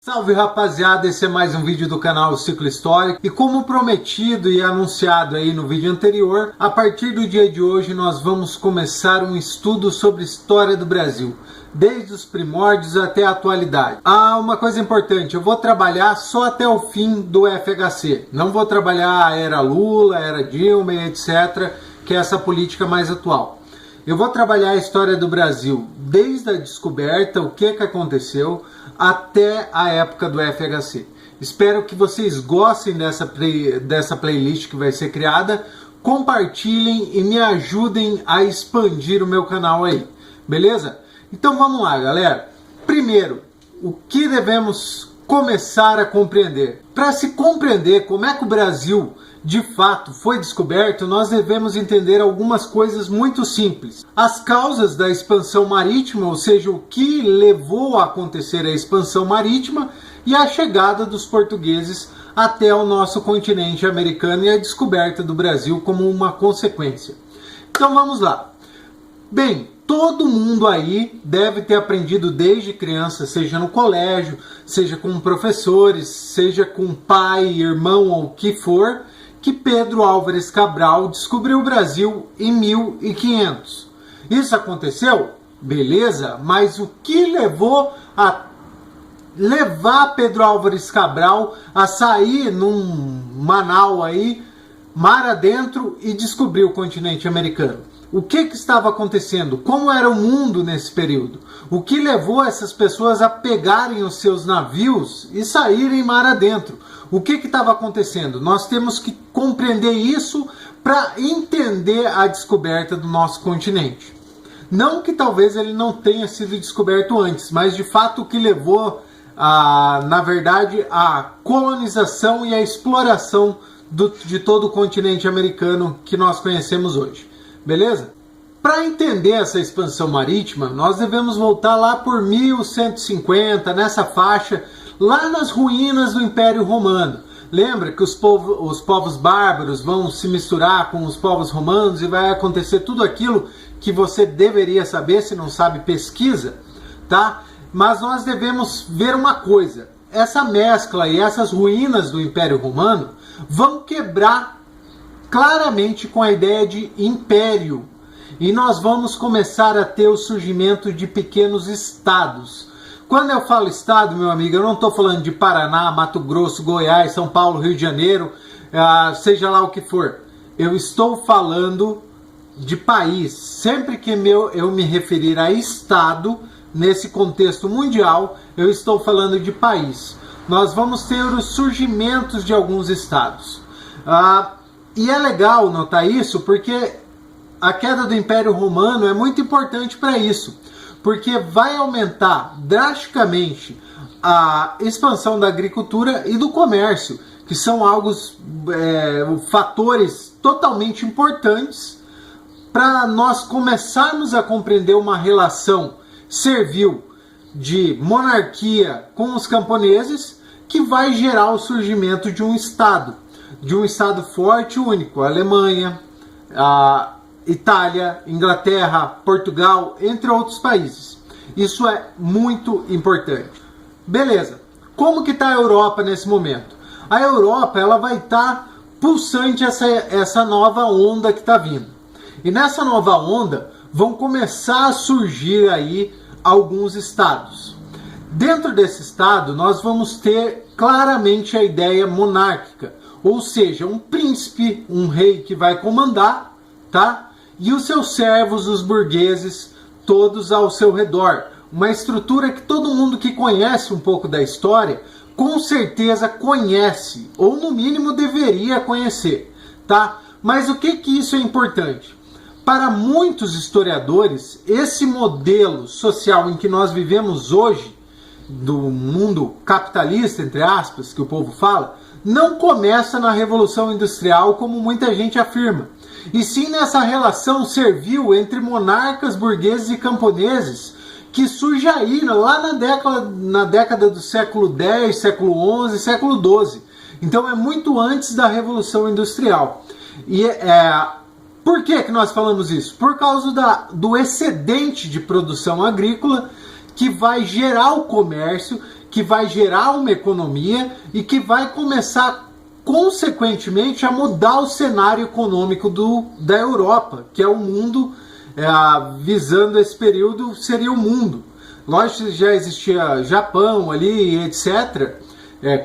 Salve rapaziada, esse é mais um vídeo do canal Ciclo Histórico e como prometido e anunciado aí no vídeo anterior, a partir do dia de hoje nós vamos começar um estudo sobre a história do Brasil, desde os primórdios até a atualidade. Uma coisa importante, eu vou trabalhar só até o fim do FHC, não vou trabalhar a era Lula, a era Dilma, etc., que é essa política mais atual. Eu vou trabalhar a história do Brasil desde a descoberta, o que aconteceu, até a época do FHC. Espero que vocês gostem dessa playlist que vai ser criada, compartilhem e me ajudem a expandir o meu canal aí, beleza? Então vamos lá, galera. Primeiro, o que devemos começar a compreender? Para se compreender como é que o Brasil de fato foi descoberto, nós devemos entender algumas coisas muito simples. As causas da expansão marítima, ou seja, o que levou a acontecer a expansão marítima e a chegada dos portugueses até o nosso continente americano e a descoberta do Brasil como uma consequência. Então vamos lá. Bem, todo mundo aí deve ter aprendido desde criança, seja no colégio, seja com professores, seja com pai, irmão ou o que for, que Pedro Álvares Cabral descobriu o Brasil em 1500. Isso aconteceu? Beleza, mas o que levou a levar Pedro Álvares Cabral a sair numa nau aí, mar adentro, e descobrir o continente americano? O que estava acontecendo? Como era o mundo nesse período? O que levou essas pessoas a pegarem os seus navios e saírem mar adentro? O que estava acontecendo? Nós temos que compreender isso para entender a descoberta do nosso continente. Não que talvez ele não tenha sido descoberto antes, mas de fato o que levou, na verdade, a colonização e a exploração de todo o continente americano que nós conhecemos hoje. Beleza? Para entender essa expansão marítima, nós devemos voltar lá por 1150, nessa faixa, lá nas ruínas do Império Romano. Lembra que os povos bárbaros vão se misturar com os povos romanos e vai acontecer tudo aquilo que você deveria saber, se não sabe, pesquisa, tá? Mas nós devemos ver uma coisa, essa mescla e essas ruínas do Império Romano vão quebrar claramente com a ideia de império. E nós vamos começar a ter o surgimento de pequenos estados. Quando eu falo estado, meu amigo, eu não estou falando de Paraná, Mato Grosso, Goiás, São Paulo, Rio de Janeiro, seja lá o que for. Eu estou falando de país. Sempre que eu me referir a estado, nesse contexto mundial, eu estou falando de país. Nós vamos ter os surgimentos de alguns estados. E é legal notar isso porque a queda do Império Romano é muito importante para isso, porque vai aumentar drasticamente a expansão da agricultura e do comércio, que são fatores totalmente importantes para nós começarmos a compreender uma relação servil de monarquia com os camponeses, que vai gerar o surgimento de um estado forte e único, a Alemanha, a Itália, Inglaterra, Portugal, entre outros países. Isso é muito importante. Beleza, como que está a Europa nesse momento? A Europa ela vai estar pulsante essa nova onda que está vindo. E nessa nova onda vão começar a surgir aí alguns estados. Dentro desse estado nós vamos ter claramente a ideia monárquica, ou seja, um príncipe, um rei que vai comandar, tá? E os seus servos, os burgueses, todos ao seu redor. Uma estrutura que todo mundo que conhece um pouco da história, com certeza conhece, ou no mínimo deveria conhecer, tá? Mas o que isso é importante? Para muitos historiadores, esse modelo social em que nós vivemos hoje, do mundo capitalista, entre aspas, que o povo fala, não começa na Revolução Industrial como muita gente afirma, e sim nessa relação servil entre monarcas, burgueses e camponeses, que surge aí lá na década do século X, século XI, século XII. Então é muito antes da Revolução Industrial. E por que nós falamos isso? Por causa do excedente de produção agrícola que vai gerar o comércio, que vai gerar uma economia e que vai começar, consequentemente, a mudar o cenário econômico da Europa, que é o mundo, visando esse período, seria o mundo. Lógico que já existia Japão ali, etc.,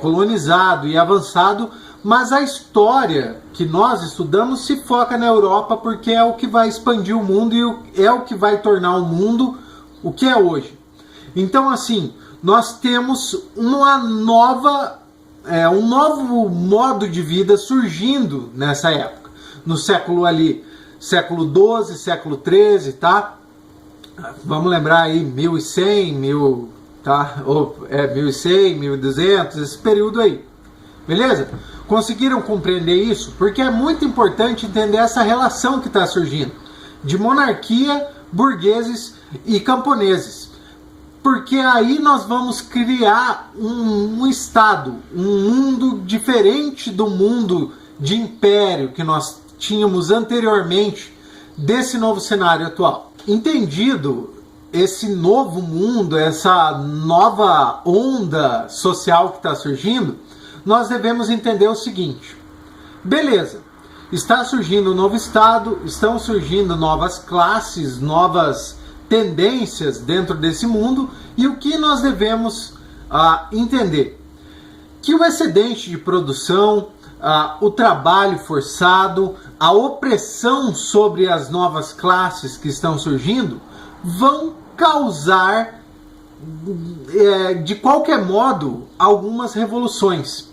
colonizado e avançado, mas a história que nós estudamos se foca na Europa porque é o que vai expandir o mundo e é o que vai tornar o mundo o que é hoje. Então, assim, nós temos um novo modo de vida surgindo nessa época, no século XII, século XIII, tá? Vamos lembrar aí 1100, 1100, 1200, esse período aí. Beleza? Conseguiram compreender isso? Porque é muito importante entender essa relação que está surgindo de monarquia, burgueses e camponeses. Porque aí nós vamos criar um estado, um mundo diferente do mundo de império que nós tínhamos anteriormente desse novo cenário atual. Entendido esse novo mundo, essa nova onda social que está surgindo, nós devemos entender o seguinte: beleza, está surgindo um novo estado, estão surgindo novas classes, novas tendências dentro desse mundo, e o que nós devemos entender? Que o excedente de produção, o trabalho forçado, a opressão sobre as novas classes que estão surgindo vão causar, de qualquer modo, algumas revoluções.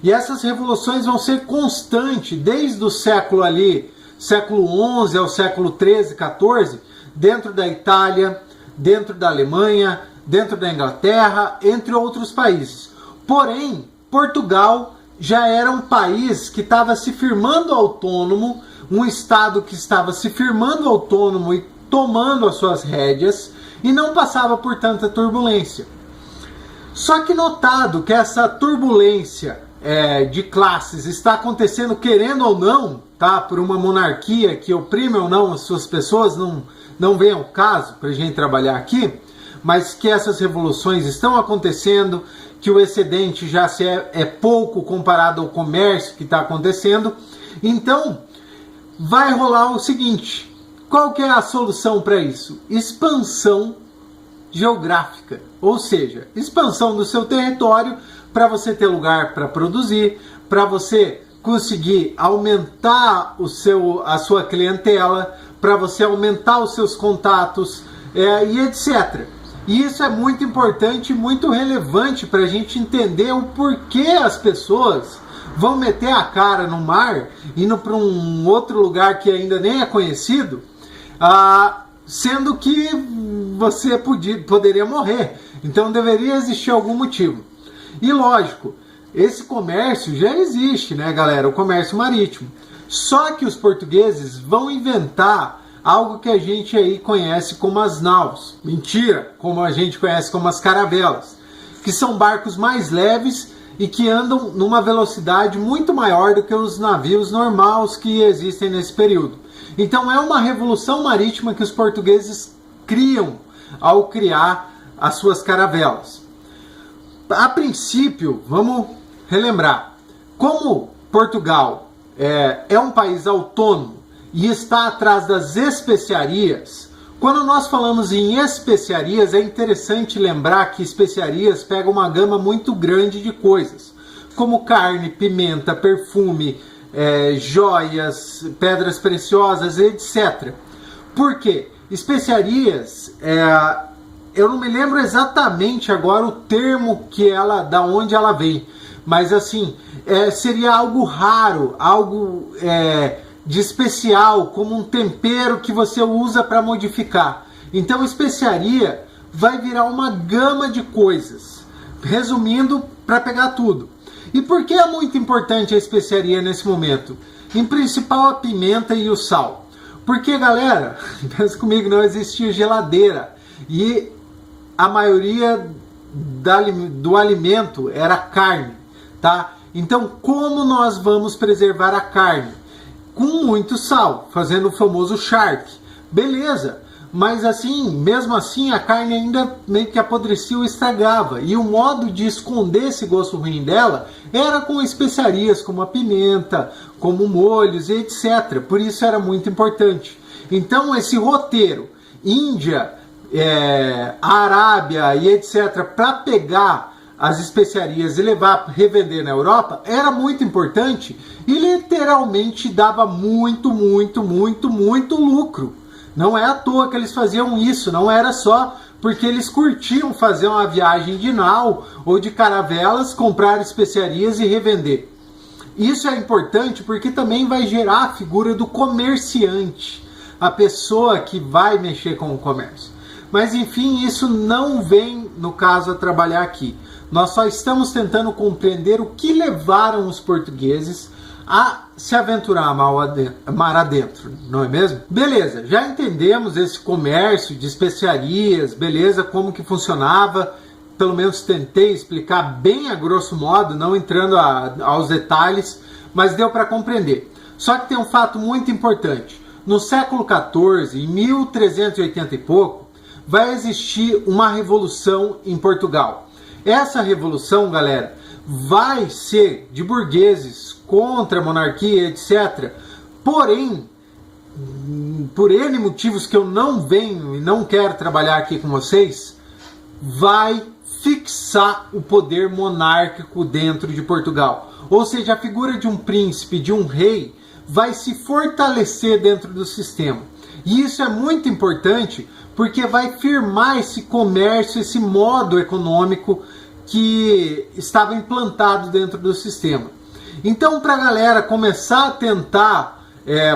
E essas revoluções vão ser constantes desde o século XI ao século XIII, XIV, dentro da Itália, dentro da Alemanha, dentro da Inglaterra, entre outros países. Porém, Portugal já era um país que estava se firmando autônomo, um estado que estava se firmando autônomo e tomando as suas rédeas, e não passava por tanta turbulência. Só que notado que essa turbulência de classes está acontecendo, querendo ou não, tá, por uma monarquia que oprime ou não as suas pessoas, não vem ao caso para a gente trabalhar aqui, mas que essas revoluções estão acontecendo, que o excedente já é pouco comparado ao comércio que está acontecendo. Então, vai rolar o seguinte: qual que é a solução para isso? Expansão geográfica, ou seja, expansão do seu território para você ter lugar para produzir, para você conseguir aumentar a sua clientela, para você aumentar os seus contatos e etc. E isso é muito importante e muito relevante para a gente entender o porquê as pessoas vão meter a cara no mar, indo para um outro lugar que ainda nem é conhecido, sendo que você poderia morrer. Então deveria existir algum motivo. E lógico, esse comércio já existe, né, galera? O comércio marítimo. Só que os portugueses vão inventar algo que a gente aí conhece como as naus. Mentira, como a gente conhece como as caravelas, que são barcos mais leves e que andam numa velocidade muito maior do que os navios normais que existem nesse período. Então é uma revolução marítima que os portugueses criam ao criar as suas caravelas. A princípio, vamos relembrar, como Portugal é um país autônomo e está atrás das especiarias, quando nós falamos em especiarias, é interessante lembrar que especiarias pegam uma gama muito grande de coisas, como carne, pimenta, perfume, joias, pedras preciosas, etc. Por quê? Especiarias, eu não me lembro exatamente agora o termo da onde ela vem, mas assim, seria algo raro, algo de especial, como um tempero que você usa para modificar. Então, especiaria vai virar uma gama de coisas. Resumindo, para pegar tudo. E por que é muito importante a especiaria nesse momento? Em principal, a pimenta e o sal. Porque, galera, pensa comigo, não existia geladeira. E a maioria do alimento era carne, tá? Então, como nós vamos preservar a carne? Com muito sal, fazendo o famoso charque. Beleza, mas assim, mesmo assim, a carne ainda meio que apodrecia ou estragava. E o modo de esconder esse gosto ruim dela era com especiarias como a pimenta, como molhos e etc. Por isso era muito importante. Então esse roteiro, Índia, Arábia e etc., para pegar as especiarias e levar para revender na Europa, era muito importante e literalmente dava muito lucro. Não é à toa que eles faziam isso, não era só porque eles curtiam fazer uma viagem de nau ou de caravelas, comprar especiarias e revender. Isso é importante porque também vai gerar a figura do comerciante, a pessoa que vai mexer com o comércio. Mas enfim, isso não vem no caso a trabalhar aqui. Nós só estamos tentando compreender o que levaram os portugueses a se aventurar mar adentro, não é mesmo? Beleza, já entendemos esse comércio de especiarias, beleza, como que funcionava, pelo menos tentei explicar bem a grosso modo, não entrando aos detalhes, mas deu para compreender. Só que tem um fato muito importante, no século XIV, em 1380 e pouco, vai existir uma revolução em Portugal. Essa revolução, galera, vai ser de burgueses contra a monarquia, etc. Porém, por N motivos que eu não venho e não quero trabalhar aqui com vocês, vai fixar o poder monárquico dentro de Portugal. Ou seja, a figura de um príncipe, de um rei, vai se fortalecer dentro do sistema. E isso é muito importante porque vai firmar esse comércio, esse modo econômico que estava implantado dentro do sistema. Então, para a galera começar a tentar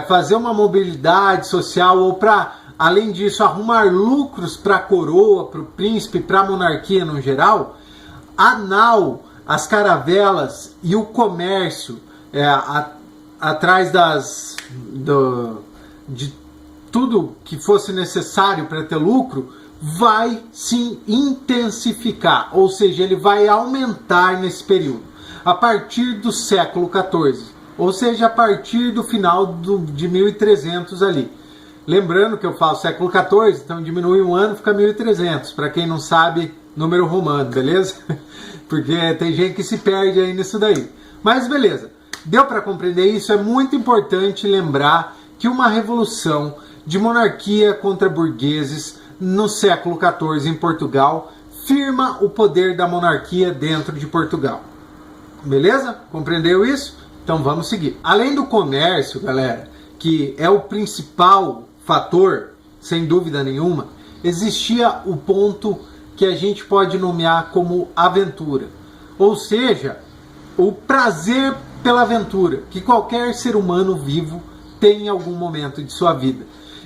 fazer uma mobilidade social ou para, além disso, arrumar lucros para a coroa, para o príncipe, para a monarquia no geral, a nau, as caravelas e o comércio atrás de tudo que fosse necessário para ter lucro, vai se intensificar, ou seja, ele vai aumentar nesse período, a partir do século XIV, ou seja, a partir do final de 1300 ali. Lembrando que eu falo século XIV, então diminui um ano, fica 1300, para quem não sabe, número romano, beleza? Porque tem gente que se perde aí nisso daí. Mas beleza, deu para compreender isso? É muito importante lembrar que uma revolução de monarquia contra burgueses no século XIV em Portugal firma o poder da monarquia dentro de Portugal. Beleza? Compreendeu isso? Então vamos seguir. Além do comércio, galera, que é o principal fator, sem dúvida nenhuma, existia o ponto que a gente pode nomear como aventura. Ou seja, o prazer pela aventura, que qualquer ser humano vivo tem em algum momento de sua vida.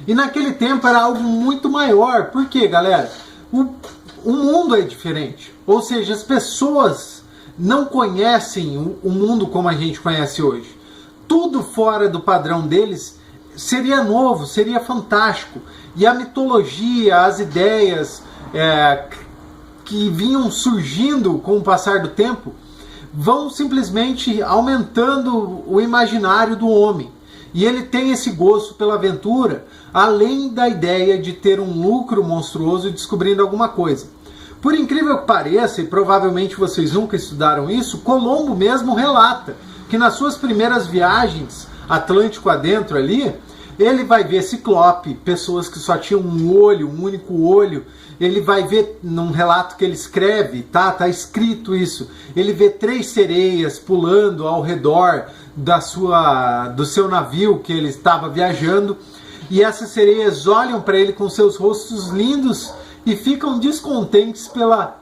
E naquele tempo era algo muito maior. Por quê, galera? O mundo é diferente. Ou seja, as pessoas não conhecem o mundo como a gente conhece hoje. Tudo fora do padrão deles seria novo, seria fantástico. E a mitologia, as ideias que vinham surgindo com o passar do tempo vão simplesmente aumentando o imaginário do homem. E ele tem esse gosto pela aventura, além da ideia de ter um lucro monstruoso descobrindo alguma coisa. Por incrível que pareça, e provavelmente vocês nunca estudaram isso, Colombo mesmo relata que nas suas primeiras viagens, Atlântico adentro ali, ele vai ver ciclope, pessoas que só tinham um olho, um único olho. Ele vai ver, num relato que ele escreve, tá escrito isso, ele vê 3 sereias pulando ao redor do seu navio que ele estava viajando, e essas sereias olham para ele com seus rostos lindos e ficam descontentes pela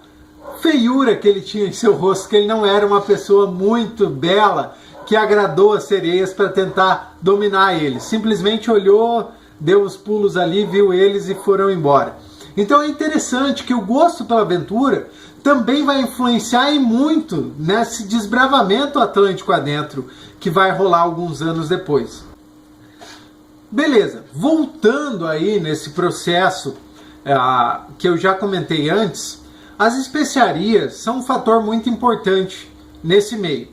feiura que ele tinha em seu rosto, que ele não era uma pessoa muito bela que agradou as sereias para tentar dominar eles. Simplesmente olhou, deu os pulos ali, viu eles e foram embora. Então é interessante que o gosto pela aventura também vai influenciar e muito nesse desbravamento atlântico adentro que vai rolar alguns anos depois. Beleza, voltando aí nesse processo que eu já comentei antes, as especiarias são um fator muito importante nesse meio.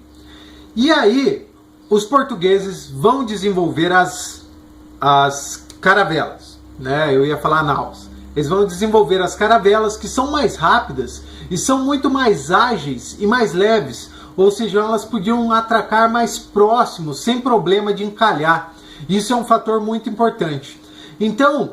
E aí, os portugueses vão desenvolver as caravelas. né? Eu ia falar naus. Eles vão desenvolver as caravelas, que são mais rápidas e são muito mais ágeis e mais leves, ou seja, elas podiam atracar mais próximos, sem problema de encalhar. Isso é um fator muito importante. Então,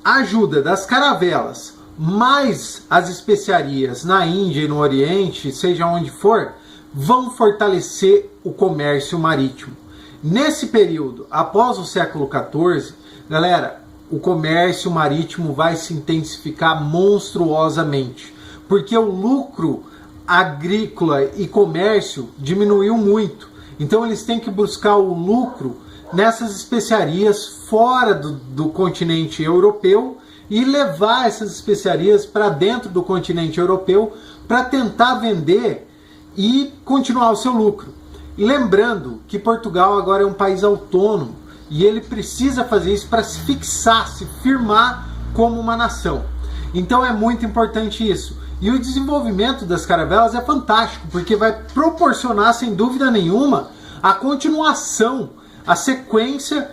a ajuda das caravelas, mais as especiarias na Índia e no Oriente, seja onde for, vão fortalecer o comércio marítimo. Nesse período, após o século XIV, galera, o comércio marítimo vai se intensificar monstruosamente, porque o lucro agrícola e comércio diminuiu muito. Então eles têm que buscar o lucro nessas especiarias fora do continente europeu e levar essas especiarias para dentro do continente europeu para tentar vender e continuar o seu lucro. E lembrando que Portugal agora é um país autônomo e ele precisa fazer isso para se fixar, se firmar como uma nação. Então é muito importante isso. E o desenvolvimento das caravelas é fantástico, porque vai proporcionar, sem dúvida nenhuma, a continuação, a sequência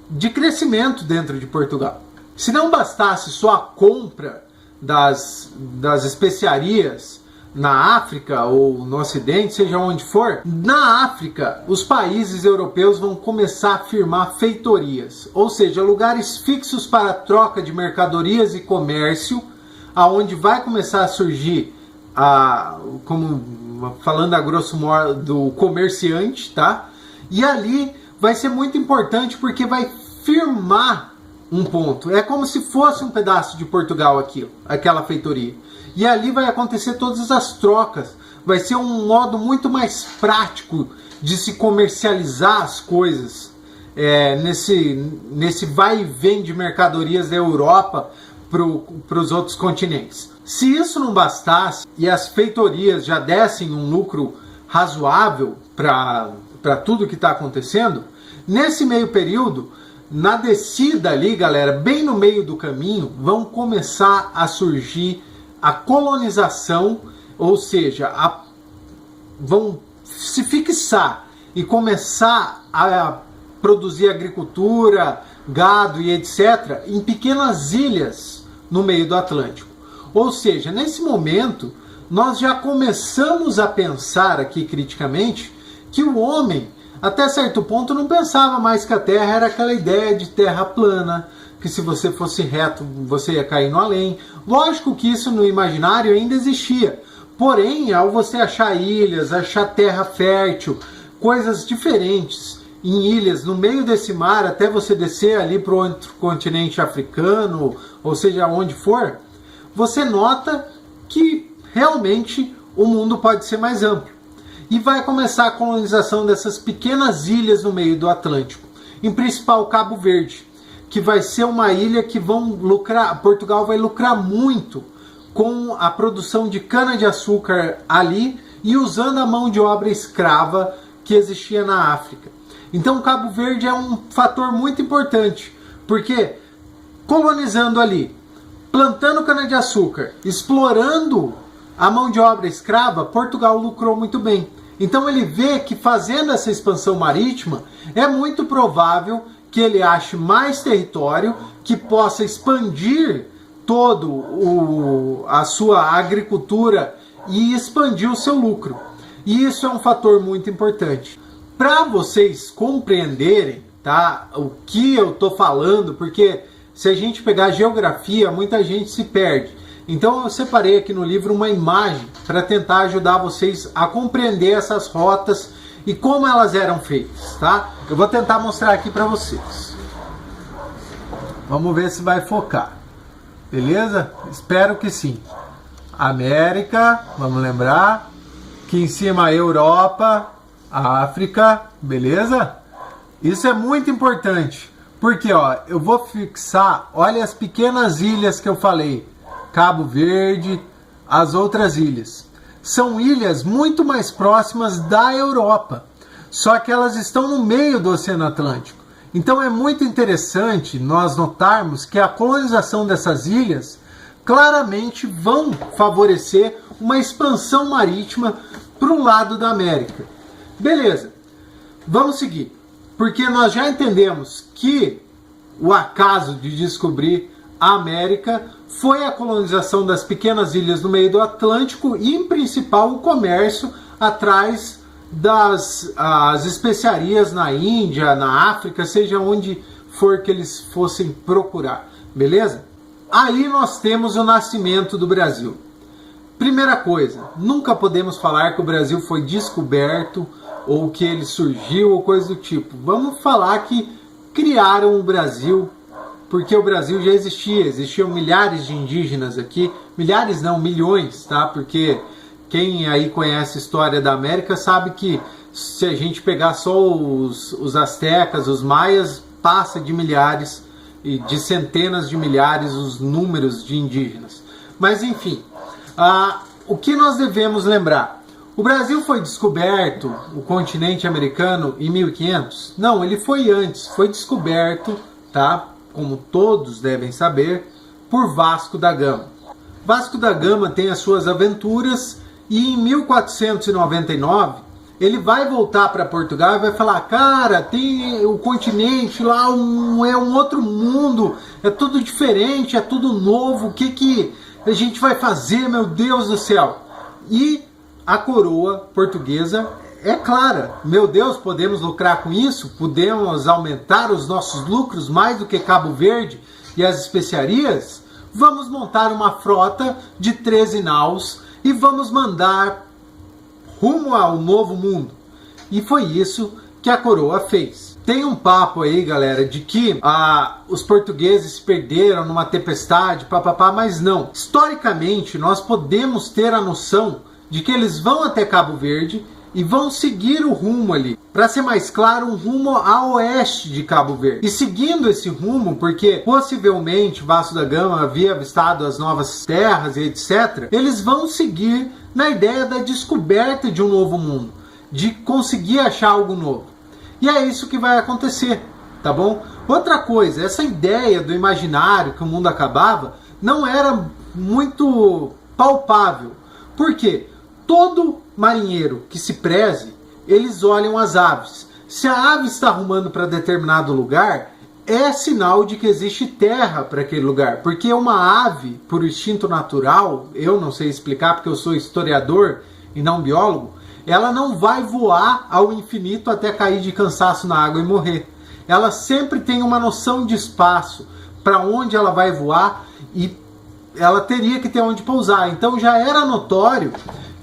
de crescimento dentro de Portugal. Se não bastasse só a compra das especiarias na África ou no Ocidente, seja onde for, na África os países europeus vão começar a firmar feitorias, ou seja, lugares fixos para troca de mercadorias e comércio, aonde vai começar a surgir, como falando a grosso modo, do comerciante, tá? E ali vai ser muito importante porque vai firmar um ponto. É como se fosse um pedaço de Portugal aquilo, aquela feitoria. E ali vai acontecer todas as trocas. Vai ser um modo muito mais prático de se comercializar as coisas. Nesse vai e vem de mercadorias da Europa para os outros continentes. Se isso não bastasse e as feitorias já dessem um lucro razoável para tudo que está acontecendo, nesse meio período, na descida ali, galera, bem no meio do caminho, vão começar a surgir a colonização, ou seja, vão se fixar e começar a produzir agricultura, gado e etc. em pequenas ilhas no meio do Atlântico. Ou seja, nesse momento, nós já começamos a pensar aqui criticamente que o homem, até certo ponto, não pensava mais que a Terra era aquela ideia de terra plana, que se você fosse reto, você ia cair no além. Lógico que isso no imaginário ainda existia. Porém, ao você achar ilhas, achar terra fértil, coisas diferentes em ilhas, no meio desse mar, até você descer ali para o outro continente africano, ou seja, onde for, você nota que realmente o mundo pode ser mais amplo. E vai começar a colonização dessas pequenas ilhas no meio do Atlântico, em principal Cabo Verde, que vai ser uma ilha que Portugal vai lucrar muito com a produção de cana-de-açúcar ali e usando a mão de obra escrava que existia na África. Então Cabo Verde é um fator muito importante, porque colonizando ali, plantando cana-de-açúcar, explorando a mão de obra escrava, Portugal lucrou muito bem. Então ele vê que fazendo essa expansão marítima, é muito provável que ele ache mais território, que possa expandir a sua agricultura e expandir o seu lucro. E isso é um fator muito importante. Para vocês compreenderem, tá, o que eu estou falando, porque se a gente pegar geografia, muita gente se perde. Então eu separei aqui no livro uma imagem para tentar ajudar vocês a compreender essas rotas e como elas eram feitas, tá? Eu vou tentar mostrar aqui para vocês. Vamos ver se vai focar. Beleza? Espero que sim. América, vamos lembrar. Aqui em cima a Europa, a África, beleza? Isso é muito importante, porque ó, eu vou fixar, olha as pequenas ilhas que eu falei. Cabo Verde, as outras ilhas. São ilhas muito mais próximas da Europa, só que elas estão no meio do Oceano Atlântico. Então é muito interessante nós notarmos que a colonização dessas ilhas claramente vão favorecer uma expansão marítima para o lado da América. Beleza, vamos seguir, porque nós já entendemos que o acaso de descobrir a América, foi a colonização das pequenas ilhas no meio do Atlântico e, em principal, o comércio atrás das especiarias na Índia, na África, seja onde for que eles fossem procurar, beleza? Aí nós temos o nascimento do Brasil. Primeira coisa, nunca podemos falar que o Brasil foi descoberto ou que ele surgiu ou coisa do tipo. Vamos falar que criaram o Brasil, porque o Brasil já existiam milhares de indígenas aqui, milhares não, milhões, tá? Porque quem aí conhece a história da América sabe que se a gente pegar só os astecas, os maias, passa de milhares e de centenas de milhares os números de indígenas. Mas enfim, o que nós devemos lembrar? O Brasil foi descoberto, o continente americano, em 1500? Não, ele foi antes, foi descoberto, tá? Como todos devem saber, por Vasco da Gama. Vasco da Gama tem as suas aventuras e em 1499 ele vai voltar para Portugal e vai falar: cara, tem o continente lá, é um outro mundo, é tudo diferente, é tudo novo, o que a gente vai fazer, meu Deus do céu? E a coroa portuguesa é clara: meu Deus, podemos lucrar com isso? Podemos aumentar os nossos lucros mais do que Cabo Verde e as especiarias? Vamos montar uma frota de 13 naus e vamos mandar rumo ao novo mundo. E foi isso que a coroa fez. Tem um papo aí, galera, de que os portugueses se perderam numa tempestade, papapá, mas não. Historicamente, nós podemos ter a noção de que eles vão até Cabo Verde e vão seguir o rumo ali. Para ser mais claro, um rumo a oeste de Cabo Verde. E seguindo esse rumo, porque possivelmente Vasco da Gama havia avistado as novas terras e etc., eles vão seguir na ideia da descoberta de um novo mundo, de conseguir achar algo novo. E é isso que vai acontecer, tá bom? Outra coisa, essa ideia do imaginário que o mundo acabava não era muito palpável. Por quê? Todo marinheiro que se preze, eles olham as aves. Se a ave está rumando para determinado lugar, é sinal de que existe terra para aquele lugar. Porque uma ave, por instinto natural, eu não sei explicar porque eu sou historiador e não biólogo, ela não vai voar ao infinito até cair de cansaço na água e morrer. Ela sempre tem uma noção de espaço, para onde ela vai voar, e ela teria que ter onde pousar. Então já era notório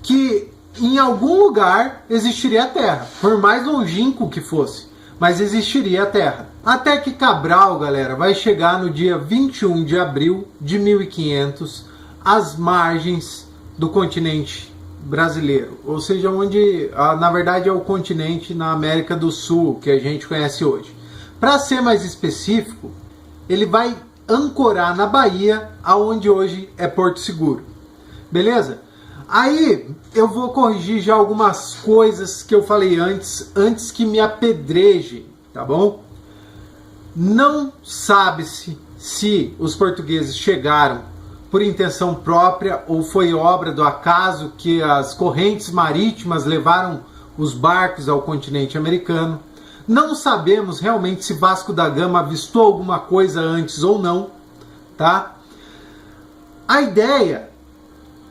que em algum lugar existiria a terra, por mais longínquo que fosse, mas existiria a terra. Até que Cabral, galera, vai chegar no dia 21 de abril de 1500 às margens do continente brasileiro, ou seja, onde na verdade é o continente na América do Sul que a gente conhece hoje. Para ser mais específico, ele vai ancorar na Bahia, aonde hoje é Porto Seguro. Beleza? Aí eu vou corrigir já algumas coisas que eu falei antes que me apedrejem, tá bom? Não sabe-se se os portugueses chegaram por intenção própria ou foi obra do acaso que as correntes marítimas levaram os barcos ao continente americano. Não sabemos realmente se Vasco da Gama avistou alguma coisa antes ou não, tá? A ideia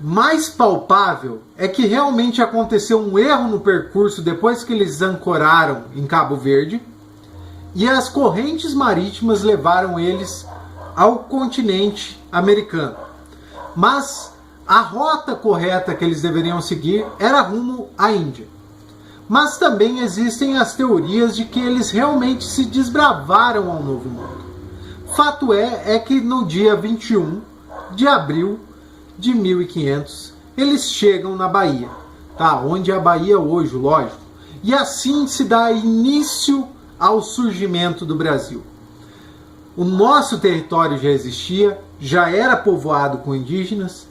mais palpável é que realmente aconteceu um erro no percurso depois que eles ancoraram em Cabo Verde e as correntes marítimas levaram eles ao continente americano. Mas a rota correta que eles deveriam seguir era rumo à Índia. Mas também existem as teorias de que eles realmente se desbravaram ao Novo Mundo. Fato é que no dia 21 de abril de 1500, eles chegam na Bahia, tá? Onde é a Bahia hoje, lógico. E assim se dá início ao surgimento do Brasil. O nosso território já existia, já era povoado com indígenas,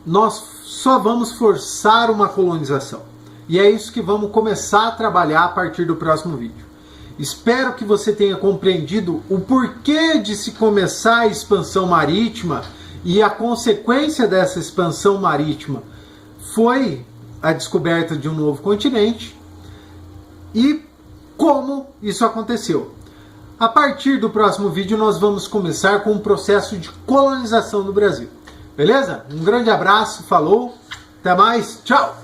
nós só vamos forçar uma colonização. E é isso que vamos começar a trabalhar a partir do próximo vídeo. Espero que você tenha compreendido o porquê de se começar a expansão marítima e a consequência dessa expansão marítima foi a descoberta de um novo continente e como isso aconteceu. A partir do próximo vídeo nós vamos começar com o processo de colonização do Brasil. Beleza? Um grande abraço, falou, até mais, tchau!